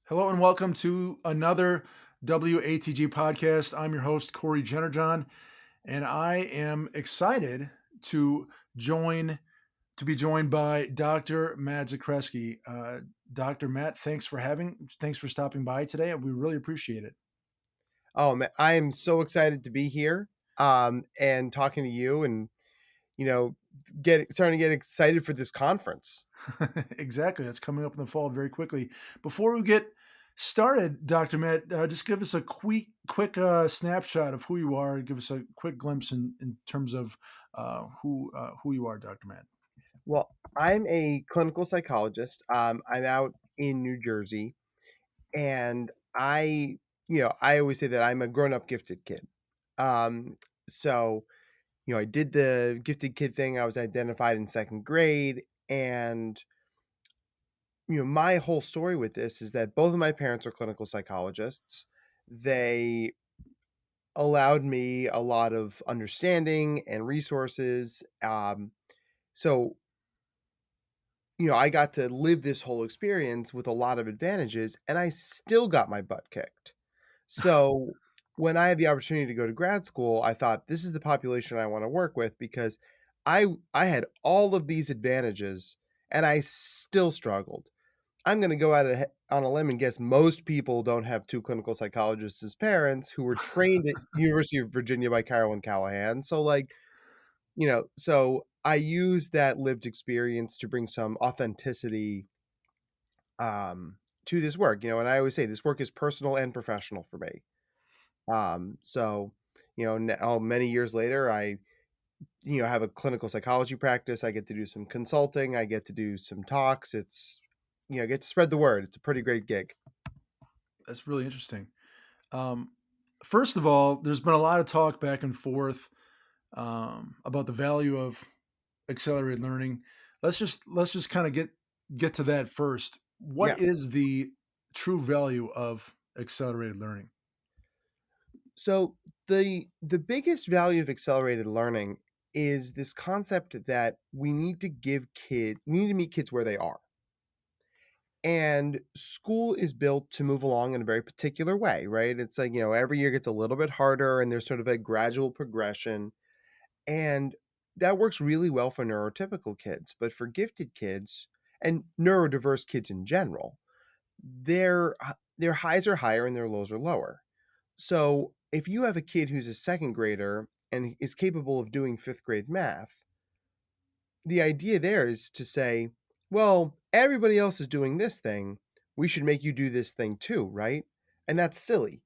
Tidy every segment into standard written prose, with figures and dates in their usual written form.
Hello and welcome to another WATG podcast. I'm your host, Cory Jennerjohn, and I am excited to join to be joined by Dr. Matt Zakreski. Dr. Matt, thanks for stopping by today. We really appreciate it. Oh man, I am so excited to be here, and talking to you, and you know, starting to get excited for this conference. Exactly. That's coming up in the fall very quickly. Before we get started, Dr. Matt, just give us a quick snapshot of who you are. Give us a quick glimpse in terms of who you are, Dr. Matt. Well, I'm a clinical psychologist. I'm out in New Jersey, and I always say that I'm a grown-up gifted kid. Um, so I did the gifted kid thing. I was identified in second grade, and my whole story with this is that both of my parents are clinical psychologists. They allowed me a lot of understanding and resources. So, I got to live this whole experience with a lot of advantages, and I still got my butt kicked. So, when I had the opportunity to go to grad school, I thought this is the population I want to work with because I had all of these advantages and I still struggled. I'm going to go on a limb and guess most people don't have two clinical psychologists as parents who were trained at University of Virginia by Carolyn Callahan. So, so I use that lived experience to bring some authenticity to this work. And I always say this work is personal and professional for me. So, now many years later, I have a clinical psychology practice. I get to do some consulting. I get to do some talks. I get to spread the word. It's a pretty great gig. That's really interesting. Um, First of all, there's been a lot of talk back and forth about the value of accelerated learning. Let's just kind of get to that first. Yeah. What is the true value of accelerated learning? So the biggest value of accelerated learning is this concept that we need to meet kids where they are. And school is built to move along in a very particular way, right? It's like, every year gets a little bit harder and there's sort of a gradual progression. And that works really well for neurotypical kids, but for gifted kids and neurodiverse kids in general, their highs are higher and their lows are lower. So, if you have a kid who's a second grader and is capable of doing fifth grade math, the idea there is to say, well, everybody else is doing this thing. We should make you do this thing too, right? And that's silly.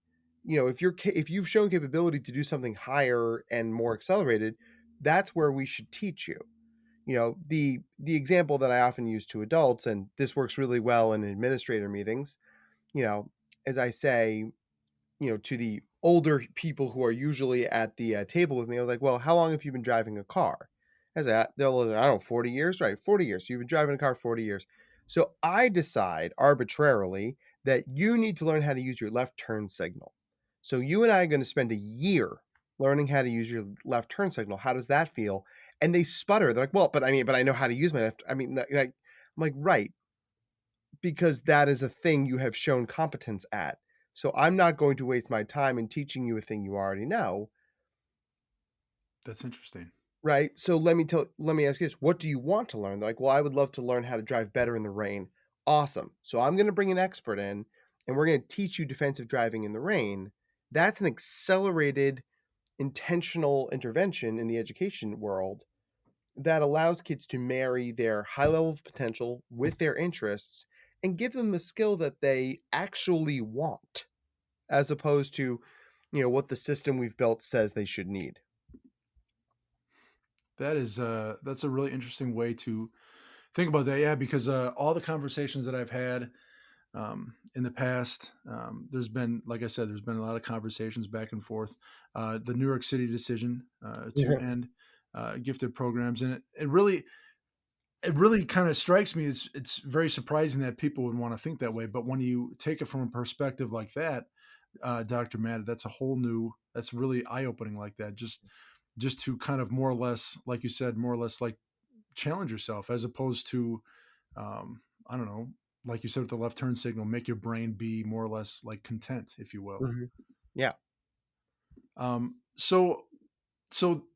If you've shown capability to do something higher and more accelerated, that's where we should teach you. The example that I often use to adults, and this works really well in administrator meetings, you know, as I say, to the older people who are usually at the table with me, I was like, well, how long have you been driving a car? As they'll, I don't know, 40 years, right? 40 years. So you've been driving a car 40 years. So I decide arbitrarily that you need to learn how to use your left turn signal. So you and I are going to spend a year learning how to use your left turn signal. How does that feel? And they sputter. They're like, well, but I know how to use my left. I'm like, right, because that is a thing you have shown competence at. So I'm not going to waste my time in teaching you a thing you already know, That's interesting. right? So let me ask you this. What do you want to learn? They're like, well, I would love to learn how to drive better in the rain. Awesome. So I'm going to bring an expert in and we're going to teach you defensive driving in the rain. That's an accelerated intentional intervention in the education world that allows kids to marry their high level of potential with their interests and give them a skill that they actually want, as opposed to, what the system we've built says they should need. That's a really interesting way to think about that. Yeah, because all the conversations that I've had in the past, there's been, like I said, there's been a lot of conversations back and forth. The New York City decision to end gifted programs, and it really kind of strikes me as it's very surprising that people would want to think that way. But when you take it from a perspective like that, Dr. Matt, that's really eye opening like that. Just to kind of more or less, like you said, more or less like challenge yourself as opposed to, I don't know, like you said with the left turn signal, make your brain be more or less like content, if you will. Mhm. Yeah. So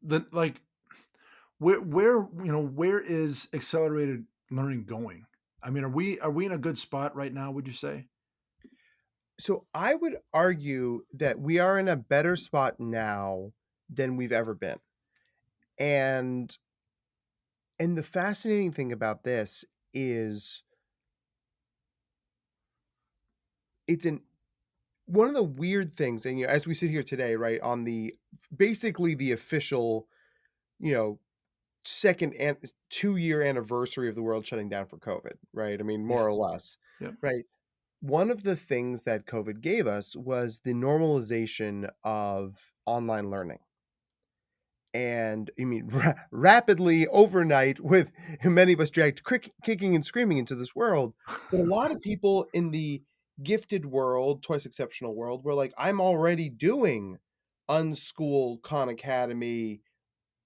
the like where where is accelerated learning going? I mean, are we in a good spot right now? Would you say? So I would argue that we are in a better spot now than we've ever been. And the fascinating thing about this is it's an one of the weird things, and as we sit here today, right, on the basically the official, you know, second and 2-year anniversary of the world shutting down for COVID, right? I mean, Yeah. more or less, Yep. right? One of the things that COVID gave us was the normalization of online learning. And I mean, rapidly overnight, with many of us dragged kicking and screaming into this world. But a lot of people in the gifted world, twice exceptional world, were like, I'm already doing Unschool, Khan Academy,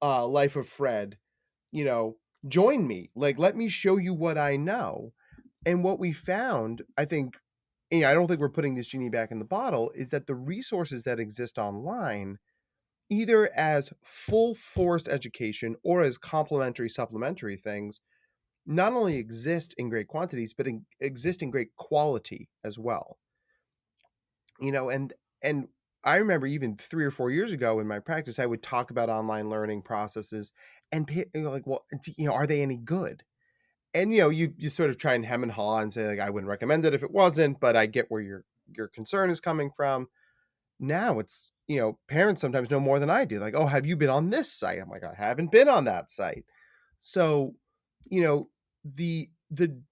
Life of Fred, you know, join me. Like, let me show you what I know. And what we found, I think, I don't think we're putting this genie back in the bottle, is that the resources that exist online, either as full force education or as complementary, supplementary things, not only exist in great quantities, but exist in great quality as well. And I remember even 3 or 4 years ago in my practice, I would talk about online learning processes, and like, well, are they any good? And you sort of try and hem and haw and say, like, I wouldn't recommend it if it wasn't, but I get where your concern is coming from. Now it's, parents sometimes know more than I do. Like, "Oh, have you been on this site?" I'm like, "I haven't been on that site." So, you know,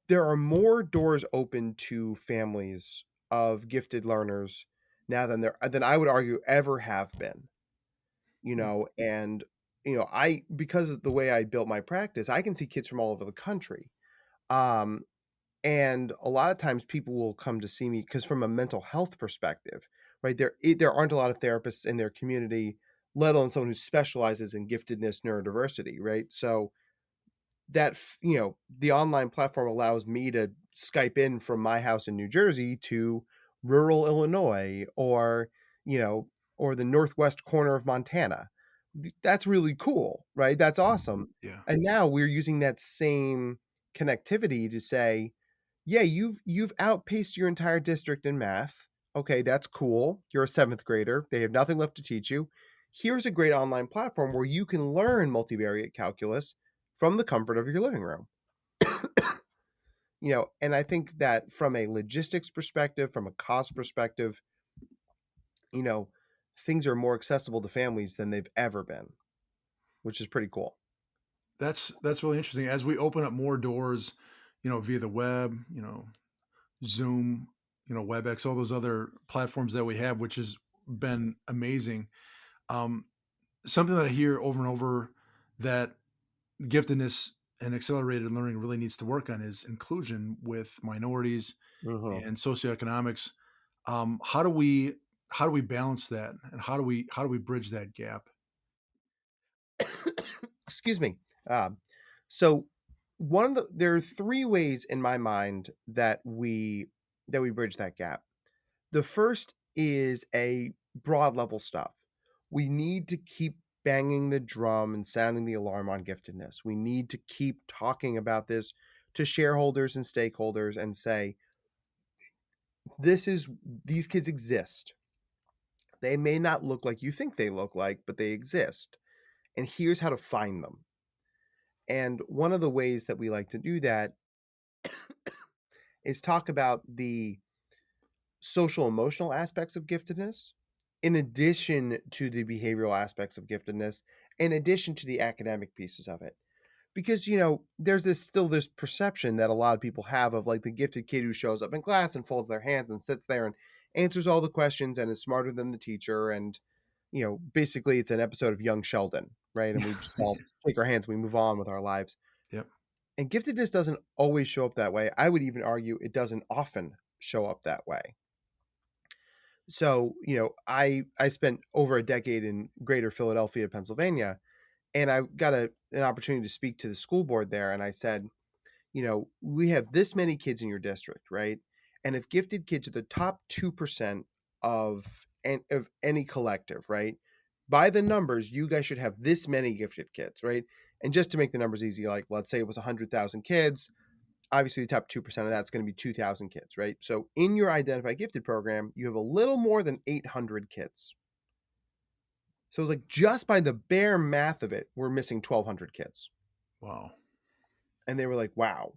there are more doors open to families of gifted learners now than I would argue ever have been, and, I because of the way I built my practice, I can see kids from all over the country. Um, and a lot of times people will come to see me because from a mental health perspective, right, there aren't a lot of therapists in their community, let alone someone who specializes in giftedness, neurodiversity, right? So the online platform allows me to Skype in from my house in New Jersey to rural Illinois, or, you know, or the northwest corner of Montana. That's really cool, right? That's awesome. Yeah. And now we're using that same connectivity to say, yeah, you've outpaced your entire district in math. Okay, that's cool. You're a 7th grader. They have nothing left to teach you. Here's a great online platform where you can learn multivariate calculus from the comfort of your living room. And I think that from a logistics perspective, from a cost perspective, you know, things are more accessible to families than they've ever been, which is pretty cool. That's really interesting. As we open up more doors, via the web, Zoom, WebEx, all those other platforms that we have, which has been amazing. Um, Something that I hear over and over that giftedness and accelerated learning really needs to work on is inclusion with minorities Mhm. and socioeconomics. How do we balance that, and how do we bridge that gap? Excuse me. So there are 3 ways in my mind that we bridge that gap. The first is a broad level stuff. We need to keep banging the drum and sounding the alarm on giftedness. We need to keep talking about this to shareholders and stakeholders and say, these kids exist. They may not look like you think they look like, but they exist. And here's how to find them. And one of the ways that we like to do that is talk about the social emotional aspects of giftedness, in addition to the behavioral aspects of giftedness, in addition to the academic pieces of it. Because, there's still this perception that a lot of people have of, like, the gifted kid who shows up in class and folds their hands and sits there and answers all the questions and is smarter than the teacher. And, basically it's an episode of Young Sheldon, right? And we just all shake our hands, we move on with our lives. Yep. And giftedness doesn't always show up that way. I would even argue it doesn't often show up that way. So, I spent over a decade in Greater Philadelphia, Pennsylvania, and I got an opportunity to speak to the school board there, and I said, We have this many kids in your district, right? And if gifted kids are the top 2% of any collective, right? By the numbers, you guys should have this many gifted kids, right? And just to make the numbers easy, like let's say it was 100,000 kids, obviously the top 2% of that's going to be 2,000 kids, right? So in your Identify Gifted program, you have a little more than 800 kids. So it's like just by the bare math of it, we're missing 1,200 kids. Wow. And they were like, wow.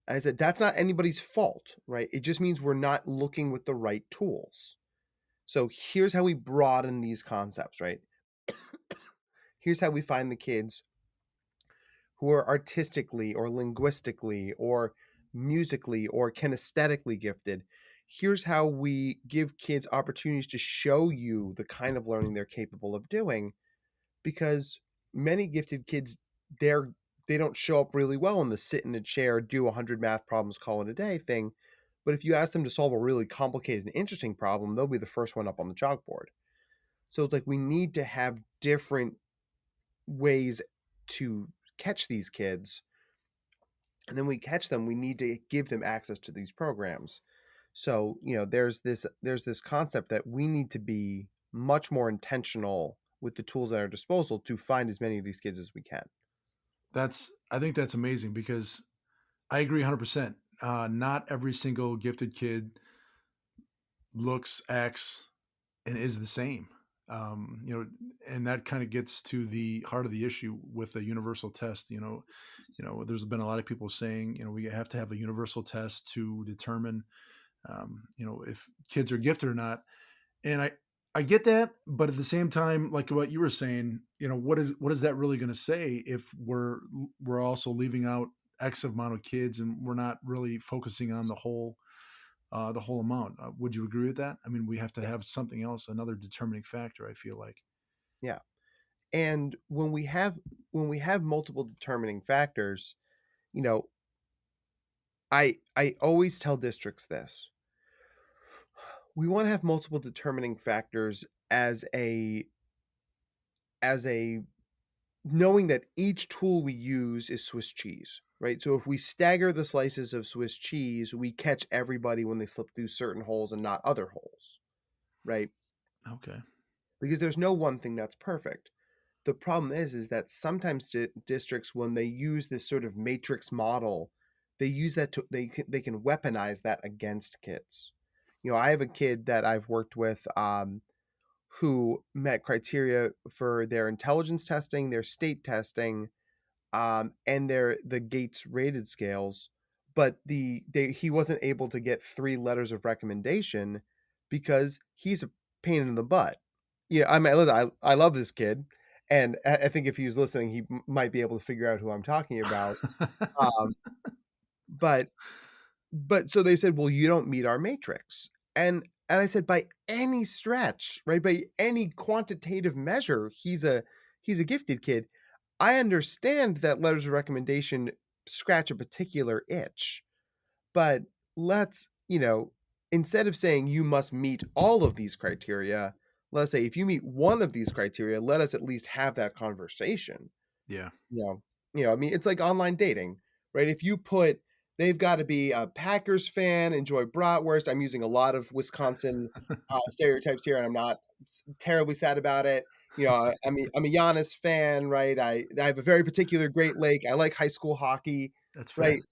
And I said, that's not anybody's fault, right? It just means we're not looking with the right tools. So here's how we broaden these concepts, right? Here's how we find the kids who are artistically or linguistically or musically or kinesthetically gifted. Here's how we give kids opportunities to show you the kind of learning they're capable of doing, because many gifted kids, they're they don't show up really well in the sit in the chair, do 100 math problems, call it a day thing. But if you ask them to solve a really complicated and interesting problem, they'll be the first one up on the chalkboard. So it's like we need to have different ways to catch these kids. And then we catch them, we need to give them access to these programs. So, there's this concept that we need to be much more intentional with the tools at our disposal to find as many of these kids as we can. I think that's amazing because I agree 100%. Not every single gifted kid looks, acts, and is the same. And that kind of gets to the heart of the issue with a universal test. There's been a lot of people saying, we have to have a universal test to determine, if kids are gifted or not. And I get that, but at the same time, like what you were saying, what is that really going to say if we're also leaving out X amount of kids and we're not really focusing on the whole amount. Would you agree with that? I mean, we have to Yeah. have something else, another determining factor. I feel like. Yeah. And when we have multiple determining factors, you know, I always tell districts this. We want to have multiple determining factors as a knowing that each tool we use is Swiss cheese, right? So if we stagger the slices of Swiss cheese, we catch everybody when they slip through certain holes and not other holes, right? Okay. Because there's no one thing that's perfect. The problem is that sometimes districts, when they use this sort of matrix model, they use that to they can weaponize that against kids. I have a kid that I've worked with, who met criteria for their intelligence testing, their state testing, and the Gates rated scales, but he wasn't able to get 3 letters of recommendation because he's a pain in the butt. I mean, listen, I love this kid, and I think if he was listening, he might be able to figure out who I'm talking about. Um, but so they said, "Well, you don't meet our matrix." And I said, "By any stretch, right? By any quantitative measure, he's a gifted kid. I understand that letters of recommendation scratch a particular itch, but let's, instead of saying you must meet all of these criteria, let's say if you meet one of these criteria, let us at least have that conversation." Yeah. I mean, it's like online dating, right? If you put they've got to be a Packers fan, enjoy bratwurst. I'm using a lot of Wisconsin stereotypes here, and I'm not terribly sad about it. I'm a Giannis fan, right? I have a very particular Great Lake. I like high school hockey, That's fair. right?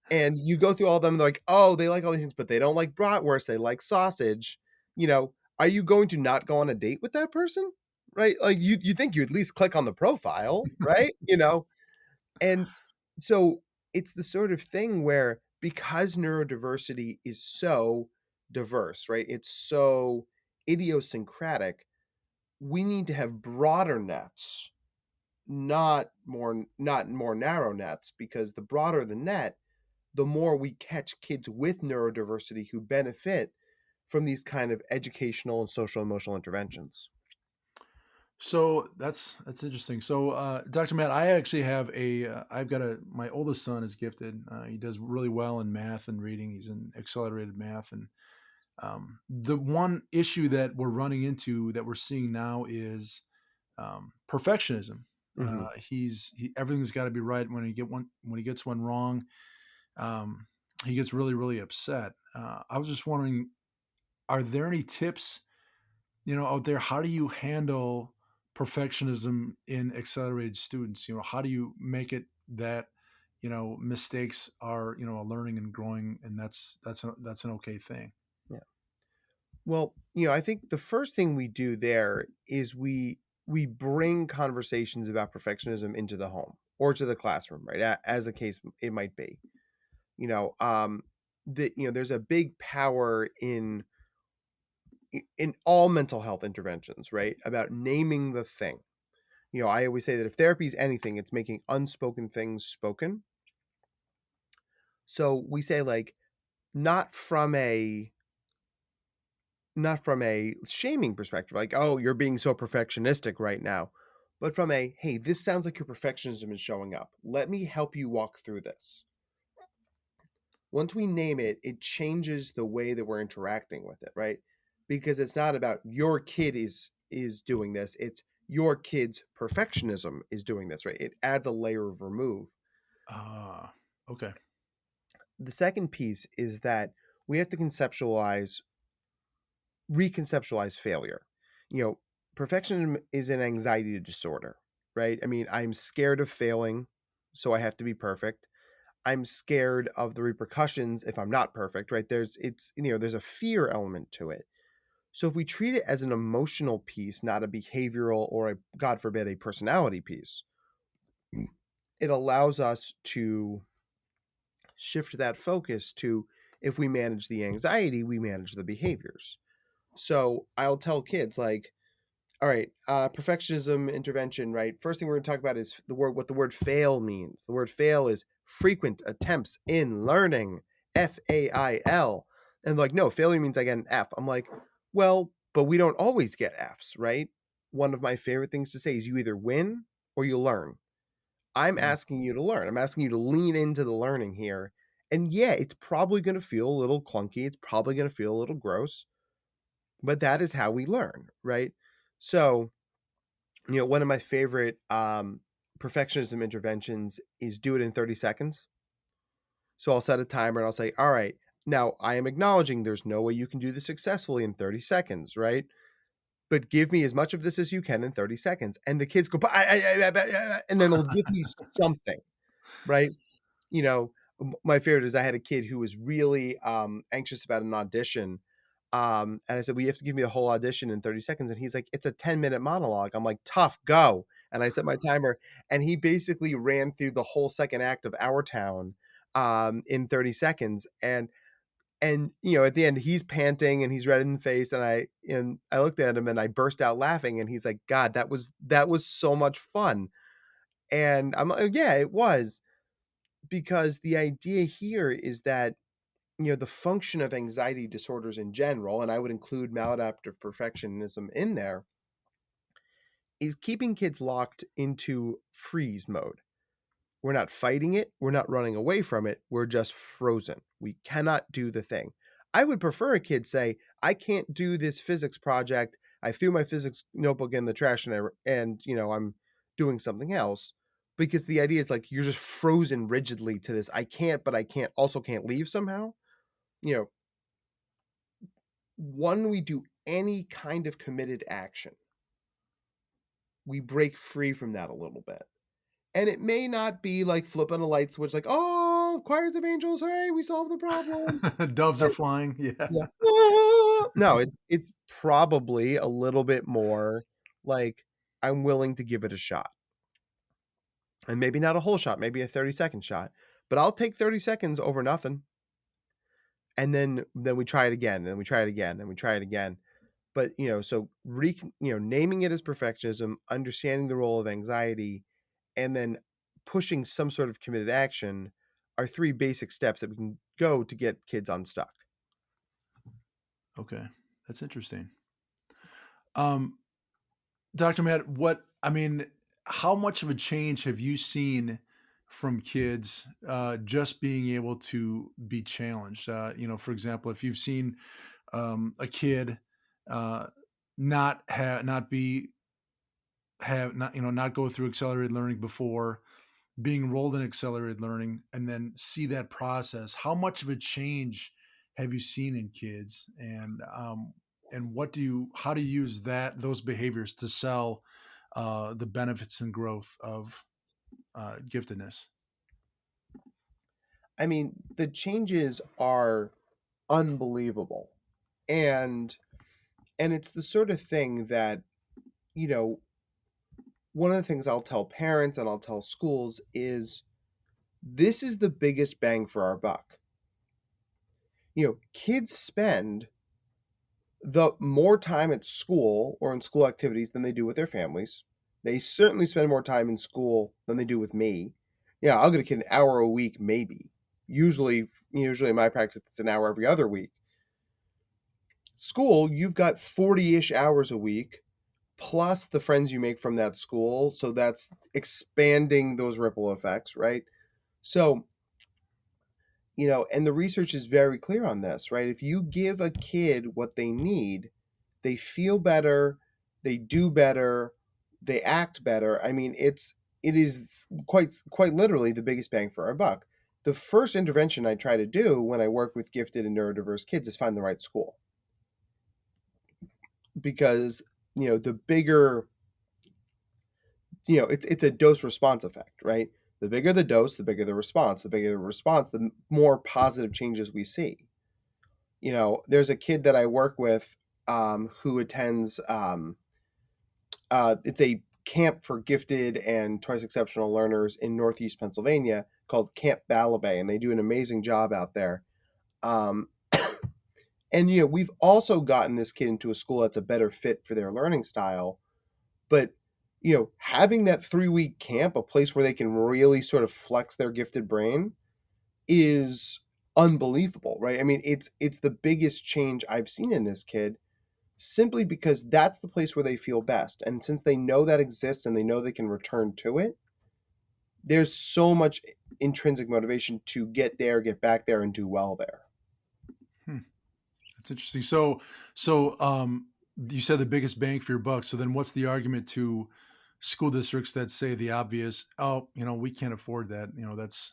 And you go through all of them, they're like, oh, they like all these things, but they don't like bratwurst. They like sausage. Are you going to not go on a date with that person? Right? Like you think you at least click on the profile, right? And so it's the sort of thing where, because neurodiversity is so diverse, right? It's so idiosyncratic, we need to have broader nets, not more narrow nets, because the broader the net, the more we catch kids with neurodiversity who benefit from these kind of educational and social emotional interventions. So that's interesting. So, Dr. Matt, I actually have I've got my oldest son is gifted. He does really well in math and reading. He's in accelerated math, and the one issue that we're running into that we're seeing now is perfectionism. Mhm. Everything's got to be right when he gets one wrong. um, he gets really, really upset. I was just wondering, are there any tips, out there? How do you handle perfectionism in accelerated students? How do you make it that, mistakes are, a learning and growing, and that's an okay thing. Yeah. Well, I think the first thing we do there is we bring conversations about perfectionism into the home or to the classroom, right? As the case it might be. You know, there's a big power in all mental health interventions, right? About naming the thing. I always say that if therapy is anything, it's making unspoken things spoken. So we say like not from a not from a shaming perspective, like, "Oh, you're being so perfectionistic right now," but from a, "Hey, this sounds like your perfectionism is showing up. Let me help you walk through this." Once we name it, it changes the way that we're interacting with it, right? Because it's not about your kid is doing this, it's your kid's perfectionism is doing this, right? It adds a layer of remove. Ah, okay. The second piece is that we have to reconceptualize failure. You know, Perfectionism is an anxiety disorder, right? I mean, I'm scared of failing, so I have to be perfect. I'm scared of the repercussions if I'm not perfect, right? There's a fear element to it. So if we treat it as an emotional piece, not a behavioral or a God forbid a personality piece, it allows us to shift that focus to if we manage the anxiety, we manage the behaviors. So I'll tell kids like, all right, perfectionism intervention, right? First thing we're going to talk about is what the word fail means. The word fail is frequent attempts in learning, FAIL. And like, no, failure means I get an F. I'm like, well, but we don't always get Fs, right? One of my favorite things to say is you either win or you learn. I'm Mm, asking you to learn. I'm asking you to lean into the learning here. And yeah, it's probably going to feel a little clunky. It's probably going to feel a little gross, but that is how we learn, right? So, one of my favorite perfectionism interventions is do it in 30 seconds. So I'll set a timer and I'll say, all right, now I am acknowledging there's no way you can do this successfully in 30 seconds, right? But give me as much of this as you can in 30 seconds. And the kids go, and then they'll give me something, right? you know, my favorite is I had a kid who was really anxious about an audition. And I said, well, you have to give me the whole audition in 30 seconds. And he's like, it's a 10-minute monologue. I'm like, tough, go. And I set my timer. And he basically ran through the whole second act of Our Town in 30 seconds. And at the end, he's panting and he's red in the face. And I looked at him and I burst out laughing. And he's like, God, that was so much fun. And I'm like, yeah, it was, because the idea here is that the function of anxiety disorders in general, and I would include maladaptive perfectionism in there, is keeping kids locked into freeze mode. We're not fighting it, we're not running away from it, we're just frozen. We cannot do the thing. I would prefer a kid say, I can't do this physics project. I threw my physics notebook in the trash and I'm doing something else, because the idea is like you're just frozen rigidly to this. I can't, but I can't leave somehow. You know, when we do any kind of committed action, we break free from that a little bit. And it may not be like flipping a light switch, like, "Oh, choirs of angels, hooray, we solved the problem." doves are flying. Yeah. Yeah. "Ah." No, it's probably a little bit more like, I'm willing to give it a shot. And maybe not a whole shot, maybe a 30-second shot, but I'll take 30 seconds over nothing. And then we try it again, and we try it again, and we try it again. But, so naming it as perfectionism, understanding the role of anxiety, and then pushing some sort of committed action are three basic steps that we can go to get kids unstuck. Okay. That's interesting. Um, Dr. Matt, how much of a change have you seen from kids just being able to be challenged? For example, if you've seen a kid uh, not be have not not go through accelerated learning before, being enrolled in accelerated learning and then see that process, how much of a change have you seen in kids, and what do you how do you use those behaviors to sell the benefits and growth of giftedness? I mean, the changes are unbelievable. And it's the sort of thing that, you know, one of the things I'll tell parents and I'll tell schools is this is the biggest bang for our buck. Kids spend the more time at school or in school activities than they do with their families. They certainly spend more time in school than they do with me. Yeah, I'll get a kid an hour a week, maybe. Usually in my practice, it's an hour every other week. School, you've got 40-ish hours a week, plus the friends you make from that school. So that's expanding those ripple effects, right? So, and the research is very clear on this, right? If you give a kid what they need, they feel better, they do better, they act better. I mean, it is quite literally the biggest bang for our buck. The first intervention I try to do when I work with gifted and neurodiverse kids is find the right school, because the bigger, it's a dose response effect, right? The bigger the dose, the bigger the response. The bigger the response, the more positive changes we see. There's a kid that I work with who attends. It's a camp for gifted and twice exceptional learners in Northeast Pennsylvania called Camp Balabay, and they do an amazing job out there. Um, and we've also gotten this kid into a school that's a better fit for their learning style. But having that 3-week camp, a place where they can really sort of flex their gifted brain, is unbelievable, right? I mean, it's the biggest change I've seen in this kid, simply because that's the place where they feel best. And since they know that exists and they know they can return to it, there's so much intrinsic motivation to get there, get back there, and do well there. Hmm, that's interesting. You said the biggest bang for your buck. So then, what's the argument to school districts that say the obvious? Oh, we can't afford that. That's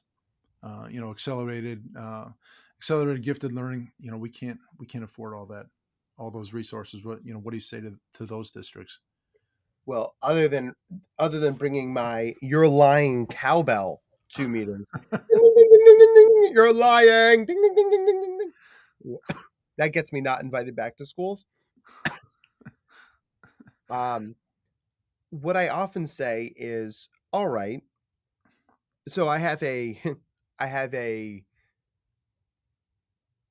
accelerated gifted learning. We can't afford all those resources. What do you say to those districts? Well, other than bringing my "you're lying" cowbell to meetings, ding, ding, ding, ding, ding, ding, ding, you're lying, ding, ding, ding, ding, ding, ding, ding. That gets me not invited back to schools. Um, what I often say is, all right, so I have a I have a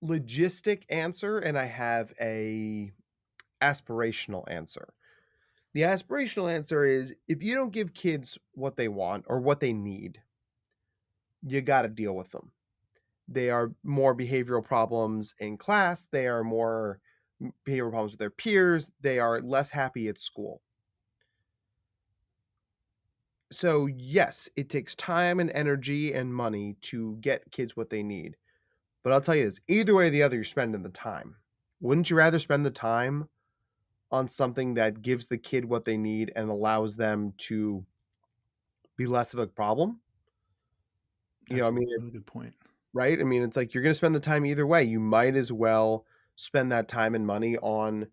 logistic answer and I have a aspirational answer. The aspirational answer is, if you don't give kids what they want or what they need, you got to deal with them. They are more behavioral problems in class, they are more behavioral problems with their peers, they are less happy at school. So, yes, it takes time and energy and money to get kids what they need. But I'll tell you this, either way or the other, you're spending the time. Wouldn't you rather spend the time on something that gives the kid what they need and allows them to be less of a problem? I That's a mean, really good point. right? I mean, it's like you're going to spend the time either way. You might as well spend that time and money on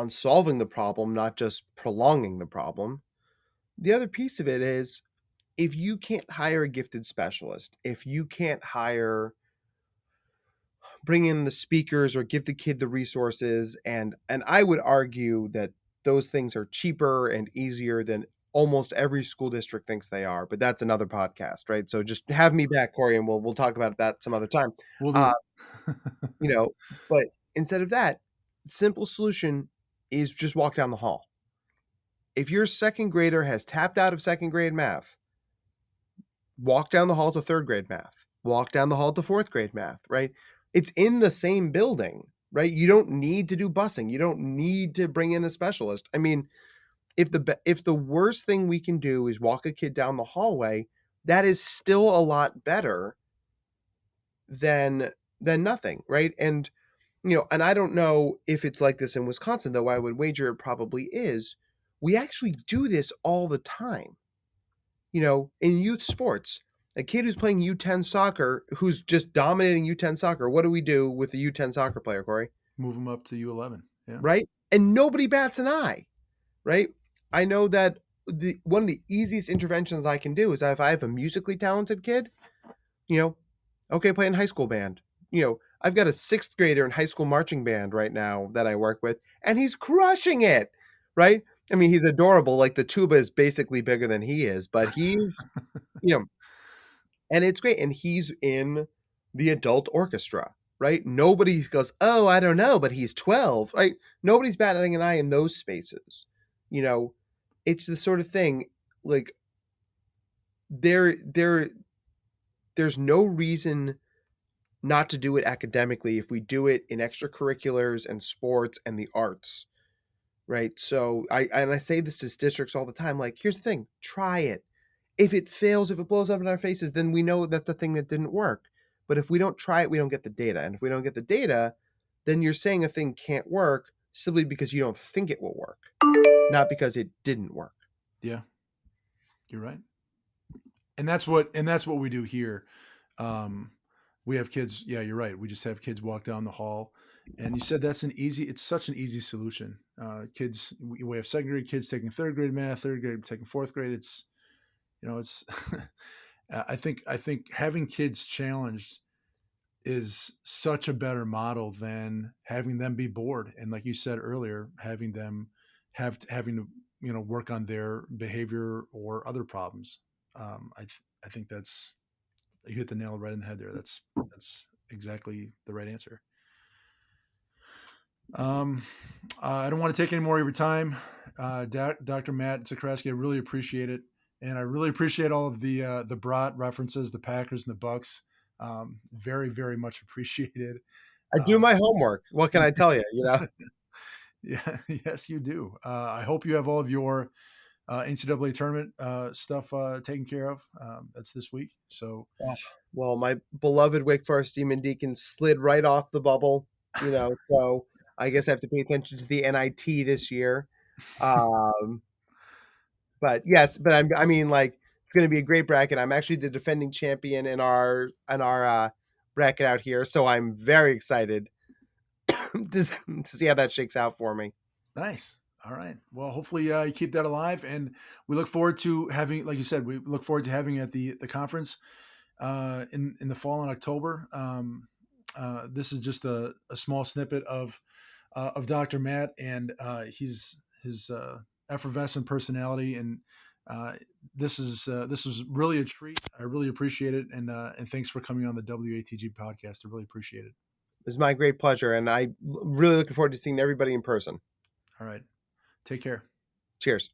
solving the problem, not just prolonging the problem. The other piece of it is, if you can't hire a gifted specialist, if you can't bring in the speakers or give the kid the resources, and I would argue that those things are cheaper and easier than almost every school district thinks they are, but that's another podcast, right? So just have me back, Corey, and we'll talk about that some other time. We'll Uh, do. you know, but instead of that, simple solution is just walk down the hall. If your second grader has tapped out of second grade math, walk down the hall to third grade math, walk down the hall to fourth grade math, right? It's in the same building, right? You don't need to do busing. You don't need to bring in a specialist. I mean, if the worst thing we can do is walk a kid down the hallway, that is still a lot better than nothing, right? And and I don't know if it's like this in Wisconsin, though I would wager it probably is. We actually do this all the time. in youth sports, a kid who's playing U10 soccer, who's just dominating U10 soccer, what do we do with the U10 soccer player, Corey? Move them up to U11. Yeah. Right? And nobody bats an eye, right? I know that one of the easiest interventions I can do is if I have a musically talented kid, you know, okay, playing high school band. I've got a sixth grader in high school marching band right now that I work with, and he's crushing it, right? I mean, he's adorable. Like the tuba is basically bigger than he is, but you know, and it's great. And he's in the adult orchestra, right? Nobody goes, oh, I don't know, but he's 12, right? Nobody's batting an eye in those spaces. You know, it's the sort of thing like there there's no reason not to do it academically if we do it in extracurriculars and sports and the arts, right? So I say this to districts all the time, like, here's the thing, try it. If it fails, if it blows up in our faces, then we know that's the thing that didn't work. But if we don't try it, we don't get the data. And if we don't get the data, then you're saying a thing can't work simply because you don't think it will work, not because it didn't work. Yeah, you're right. And that's what we do here. Um, we have kids. Yeah, you're right. We just have kids walk down the hall, and you said it's such an easy solution. Kids, we have second grade kids taking third grade math, third grade taking fourth grade. It's I think having kids challenged is such a better model than having them be bored. And like you said earlier, having them having to work on their behavior or other problems. I think that's you hit the nail right in the head there. That's exactly the right answer. Um, I don't want to take any more of your time, Dr. Matt Zakreski. I really appreciate it, and I really appreciate all of the broad references, the Packers and the Bucks. Very, very much appreciated. I do Um, my homework. What can I tell you? yeah, yes, you do. I hope you have all of your NCAA tournament stuff taken care of. That's this week. So, Ah, well, my beloved Wake Forest Demon Deacon slid right off the bubble, so I guess I have to pay attention to the NIT this year. Um, but yes, but I mean, like, it's going to be a great bracket. I'm actually the defending champion in our bracket out here, so I'm very excited to see how that shakes out for me. nice. All right. Well, hopefully you keep that alive, and we look forward to having, like you said, we look forward to having you at the conference in the fall in October. This is just a small snippet of Dr. Matt and his effervescent personality, and uh, this is really a treat. I really appreciate it, and thanks for coming on the WATG podcast. I really appreciate it. It was my great pleasure, and I really looking forward to seeing everybody in person. All right, take care. Cheers.